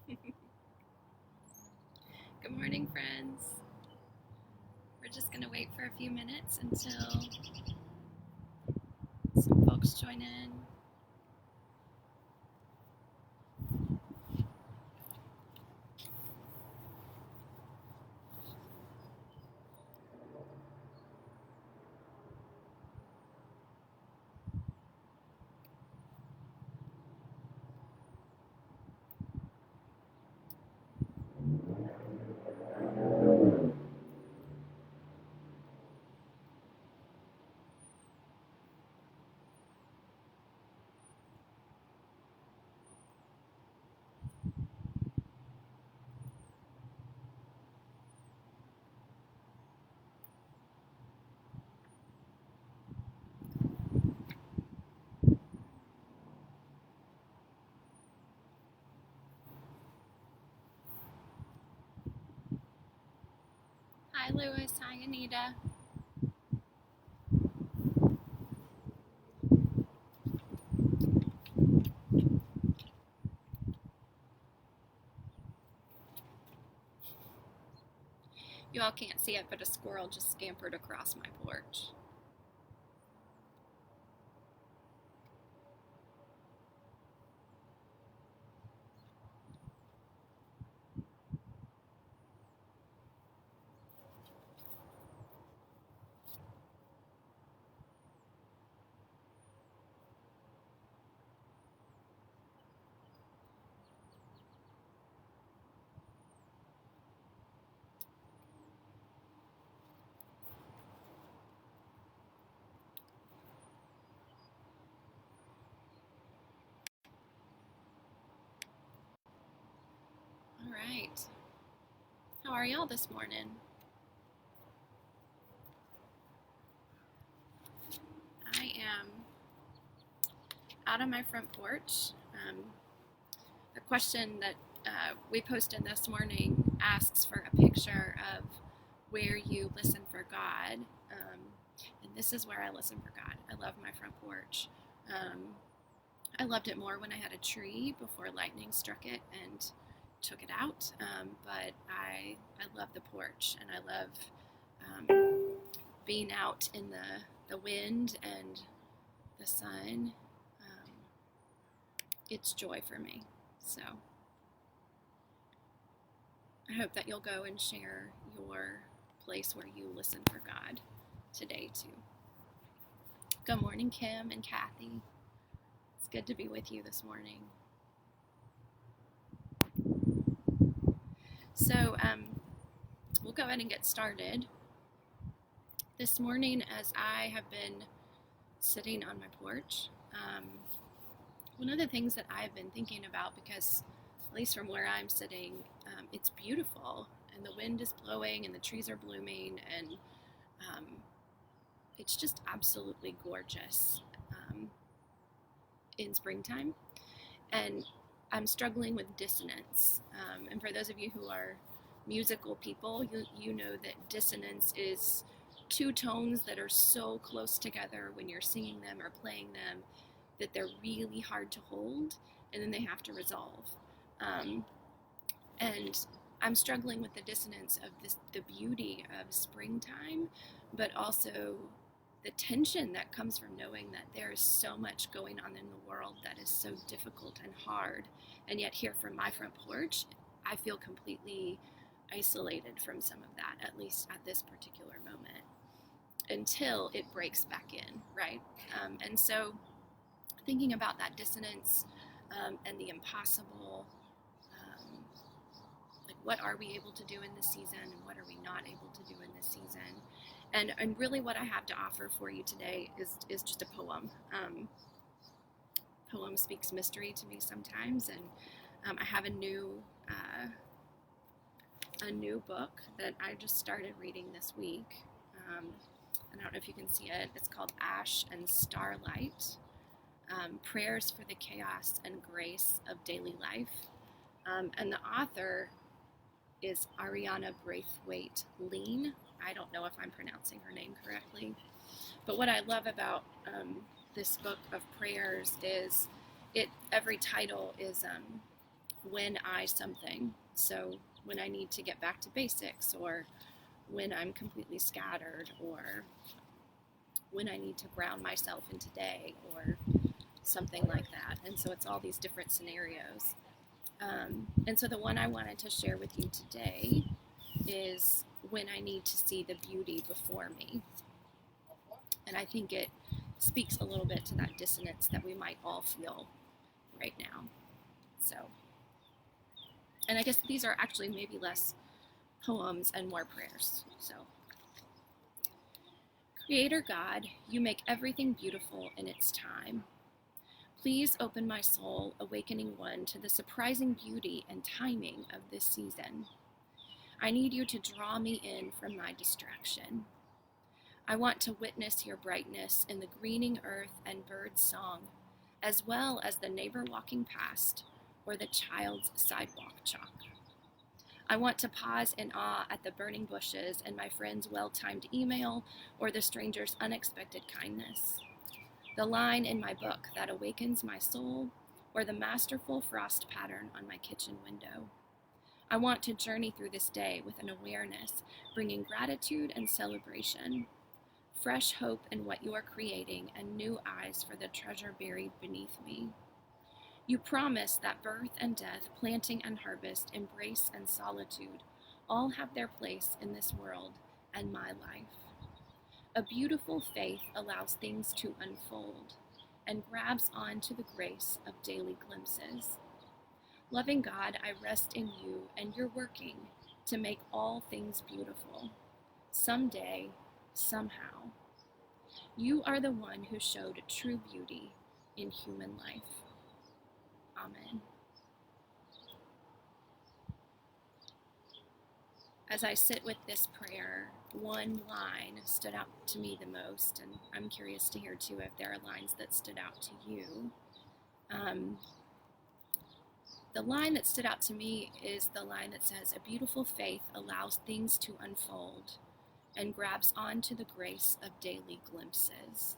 Good morning, friends. We're just going to wait for a few minutes until some folks join in. Hi, Lewis. Hi, Anita. You all can't see it, but a squirrel just scampered across my porch. All right. How are y'all this morning? I am out on my front porch. The question that we posted this morning asks for a picture of where you listen for God. And this is where I listen for God. I love my front porch. I loved it more when I had a tree before lightning struck it and took it out. But I love the porch, and I love being out in the wind and the sun. It's joy for me. So I hope that you'll go and share your place where you listen for God today too. Good morning, Kim and Kathy. It's good to be with you this morning. So we'll go ahead and get started. This morning, as I have been sitting on my porch, one of the things that I've been thinking about, because at least from where I'm sitting, it's beautiful, and the wind is blowing, and the trees are blooming, and it's just absolutely gorgeous in springtime. And I'm struggling with dissonance. And for those of you who are musical people, you know that dissonance is two tones that are so close together when you're singing them or playing them that they're really hard to hold, and then they have to resolve. And I'm struggling with the dissonance of the beauty of springtime, but also the tension that comes from knowing that there is so much going on in the world that is so difficult and hard. And yet here from my front porch, I feel completely isolated from some of that, at least at this particular moment, until it breaks back in, right? And so thinking about that dissonance and the impossible, like what are we able to do in this season and what are we not able to do in this season? And really what I have to offer for you today is just a poem. Poem speaks mystery to me sometimes, and I have a new book that I just started reading this week. I don't know if you can see it. It's called Ash and Starlight, Prayers for the Chaos and Grace of Daily Life. And the author is Ariana Braithwaite Lean. I don't know if I'm pronouncing her name correctly. But what I love about this book of prayers is every title is when I something. So when I need to get back to basics, or when I'm completely scattered, or when I need to ground myself in today, or something like that. And so it's all these different scenarios. And so the one I wanted to share with you today is when I need to see the beauty before me. And I think it speaks a little bit to that dissonance that we might all feel right now. So, and I guess these are actually maybe less poems and more prayers. So, Creator God, you make everything beautiful in its time. Please open my soul, awakening one, to the surprising beauty and timing of this season. I need you to draw me in from my distraction. I want to witness your brightness in the greening earth and bird's song, as well as the neighbor walking past or the child's sidewalk chalk. I want to pause in awe at the burning bushes and my friend's well-timed email or the stranger's unexpected kindness. The line in my book that awakens my soul, or the masterful frost pattern on my kitchen window. I want to journey through this day with an awareness, bringing gratitude and celebration, fresh hope in what you are creating, and new eyes for the treasure buried beneath me. You promise that birth and death, planting and harvest, embrace and solitude all have their place in this world and my life. A beautiful faith allows things to unfold and grabs on to the grace of daily glimpses. Loving God, I rest in you, and you're working to make all things beautiful. Someday, somehow. You are the one who showed true beauty in human life. Amen. As I sit with this prayer, one line stood out to me the most, and I'm curious to hear too if there are lines that stood out to you. The line that stood out to me is the line that says, "A beautiful faith allows things to unfold and grabs onto the grace of daily glimpses."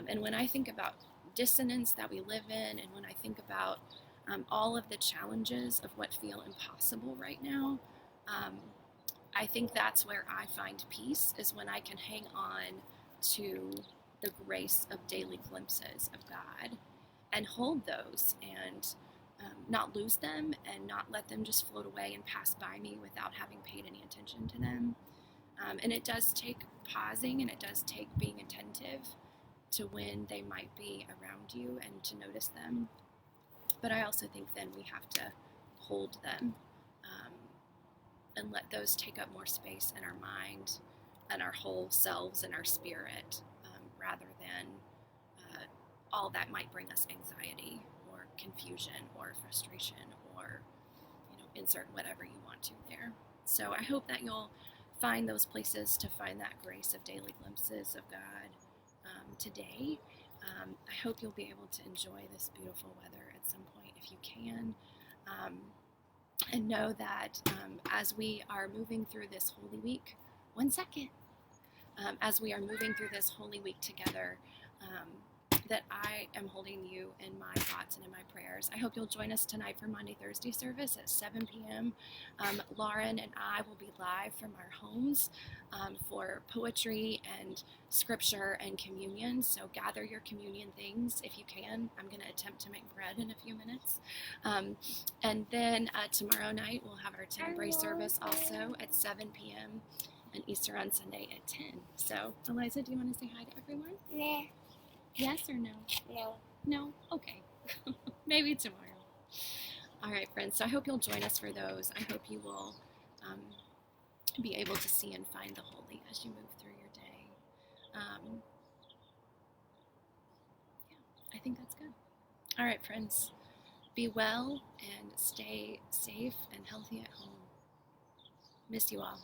And when I think about dissonance that we live in, and when I think about all of the challenges of what feel impossible right now, I think that's where I find peace, is when I can hang on to the grace of daily glimpses of God and hold those and not lose them and not let them just float away and pass by me without having paid any attention to them. And it does take pausing, and it does take being attentive to when they might be around you and to notice them. But I also think then we have to hold them and let those take up more space in our mind and our whole selves and our spirit, rather than all that might bring us anxiety or confusion or frustration, or insert whatever you want to there. So I hope that you'll find those places to find that grace of daily glimpses of God today. I hope you'll be able to enjoy this beautiful weather at some point if you can. And know that as we are moving through this Holy Week, as we are moving through this Holy Week together, that I am holding you in my thoughts and in my prayers. I hope you'll join us tonight for Monday, Thursday service at 7 p.m. Lauren and I will be live from our homes for poetry and scripture and communion. So gather your communion things if you can. I'm going to attempt to make bread in a few minutes. And then tomorrow night we'll have our 10 Embrace service also at 7 p.m. and Easter on Sunday at 10. So, Eliza, do you want to say hi to everyone? Nah. Yes or no? No. No? Okay. Maybe tomorrow. All right, friends. So I hope you'll join us for those. I hope you will be able to see and find the holy as you move through your day. I think that's good. All right, friends. Be well and stay safe and healthy at home. Miss you all.